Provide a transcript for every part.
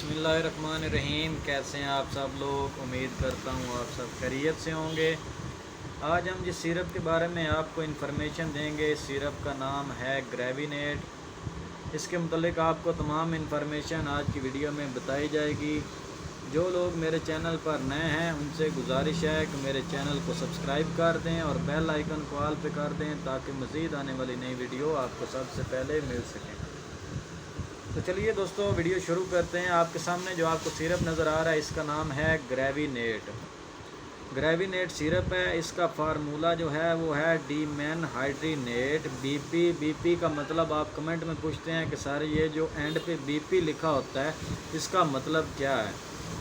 बिस्मिल्लाहिर्रहमानिर्रहीम। कैसे हैं आप सब लोग? उम्मीद करता हूँ आप सब खैरियत से होंगे। आज हम जिस सिरप के बारे में आपको इन्फॉर्मेशन देंगे, इस सिरप का नाम है ग्रेविनेट। इसके मुतल्लिक आपको तमाम इन्फॉर्मेशन आज की वीडियो में बताई जाएगी। जो लोग मेरे चैनल पर नए हैं उनसे गुजारिश है कि मेरे चैनल को सब्सक्राइब कर दें और बेल आइकन को ऑल पे कर दें ताकि मज़ीद आने वाली नई वीडियो आपको सबसे पहले मिल सकें। तो चलिए दोस्तों, वीडियो शुरू करते हैं। आपके सामने जो आपको सिरप नज़र आ रहा है इसका नाम है ग्रेविनेट। ग्रेविनेट सिरप है। इसका फार्मूला जो है वो है डीमेनहाइड्रीनेट बीपी का मतलब आप कमेंट में पूछते हैं कि सर ये जो एंड पे बीपी लिखा होता है इसका मतलब क्या है।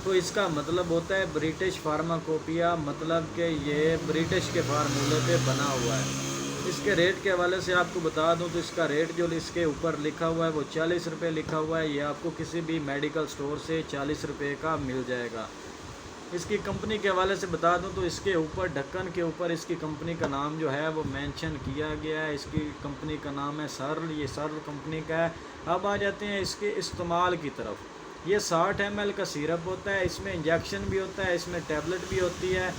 तो इसका मतलब होता है ब्रिटिश फार्माकोपिया, मतलब कि ये ब्रिटिश के फार्मूले पे बना हुआ है। इसके रेट के हवाले से आपको बता दूं तो इसका रेट जो इसके ऊपर लिखा हुआ है वो 40 रुपये लिखा हुआ है। ये आपको किसी भी मेडिकल स्टोर से 40 रुपये का मिल जाएगा। इसकी कंपनी के हवाले से बता दूं तो इसके ऊपर ढक्कन के ऊपर इसकी कंपनी का नाम जो है वो मेंशन किया गया है। इसकी कंपनी का नाम है सर्ल, ये सर्ल कंपनी का है। अब आ जाते हैं इसके इस्तेमाल की तरफ। ये 60 ml का सिरप होता है। इसमें इंजेक्शन भी होता है, इसमें टैबलेट भी होती है।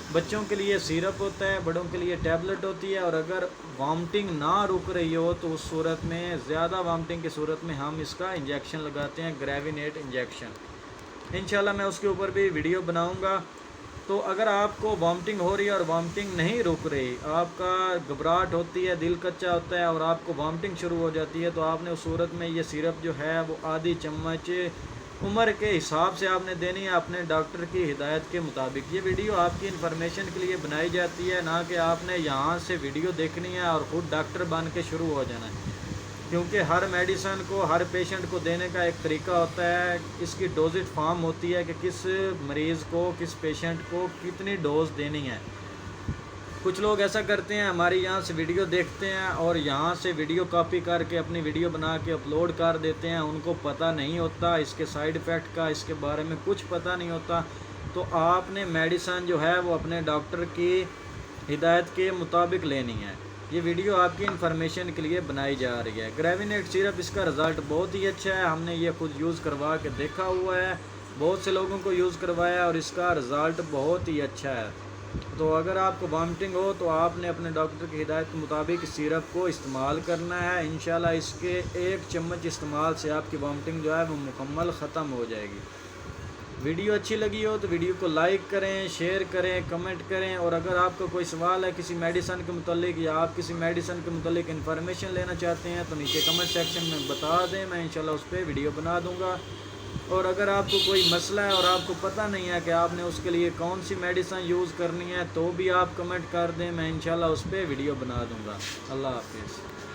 बच्चों के लिए सिरप होता है, बड़ों के लिए टैबलेट होती है। और अगर वामिटिंग ना रुक रही हो तो उस सूरत में, ज़्यादा वामिटिंग की सूरत में हम इसका इंजेक्शन लगाते हैं, ग्रेविनेट इंजेक्शन। इंशाल्लाह मैं उसके ऊपर भी वीडियो बनाऊंगा। तो अगर आपको वामिटिंग हो रही है और वामिटिंग नहीं रुक रही, आपका घबराहट होती है, दिल कच्चा होता है और आपको वामिटिंग शुरू हो जाती है, तो आपने उस सूरत में ये सिरप जो है वो आधी चम्मच उम्र के हिसाब से आपने देनी है, अपने डॉक्टर की हिदायत के मुताबिक। ये वीडियो आपकी इन्फॉर्मेशन के लिए बनाई जाती है, ना कि आपने यहाँ से वीडियो देखनी है और ख़ुद डॉक्टर बन के शुरू हो जाना है। क्योंकि हर मेडिसन को हर पेशेंट को देने का एक तरीका होता है, इसकी डोजेज फॉर्म होती है कि किस मरीज़ को, किस पेशेंट को कितनी डोज देनी है। कुछ लोग ऐसा करते हैं, हमारी यहाँ से वीडियो देखते हैं और यहाँ से वीडियो कॉपी करके अपनी वीडियो बना के अपलोड कर देते हैं। उनको पता नहीं होता इसके साइड इफ़ेक्ट का, इसके बारे में कुछ पता नहीं होता। तो आपने मेडिसन जो है वो अपने डॉक्टर की हिदायत के मुताबिक लेनी है। ये वीडियो आपकी इन्फॉर्मेशन के लिए बनाई जा रही है। ग्रेविनेट सिरप, इसका रिज़ल्ट बहुत ही अच्छा है। हमने ये खुद यूज़ करवा के देखा हुआ है, बहुत से लोगों को यूज़ करवाया और इसका रिज़ल्ट बहुत ही अच्छा है। तो अगर आपको वॉमिटिंग हो तो आपने अपने डॉक्टर की हिदायत के मुताबिक सिरप को इस्तेमाल करना है। इंशाल्लाह इसके 1 चम्मच इस्तेमाल से आपकी वॉमिटिंग जो है वो मुकम्मल ख़त्म हो जाएगी। वीडियो अच्छी लगी हो तो वीडियो को लाइक करें, शेयर करें, कमेंट करें। और अगर आपका कोई सवाल है किसी मेडिसन के मुतालिक या आप किसी मेडिसन के मुतालिक इन्फॉर्मेशन लेना चाहते हैं तो नीचे कमेंट सेक्शन में बता दें, मैं इंशाल्लाह उस पर वीडियो बना दूँगा। और अगर आपको कोई मसला है और आपको पता नहीं है कि आपने उसके लिए कौन सी मेडिसन यूज़ करनी है तो भी आप कमेंट कर दें, मैं इंशाल्लाह उस पर वीडियो बना दूँगा। अल्लाह हाफिज़।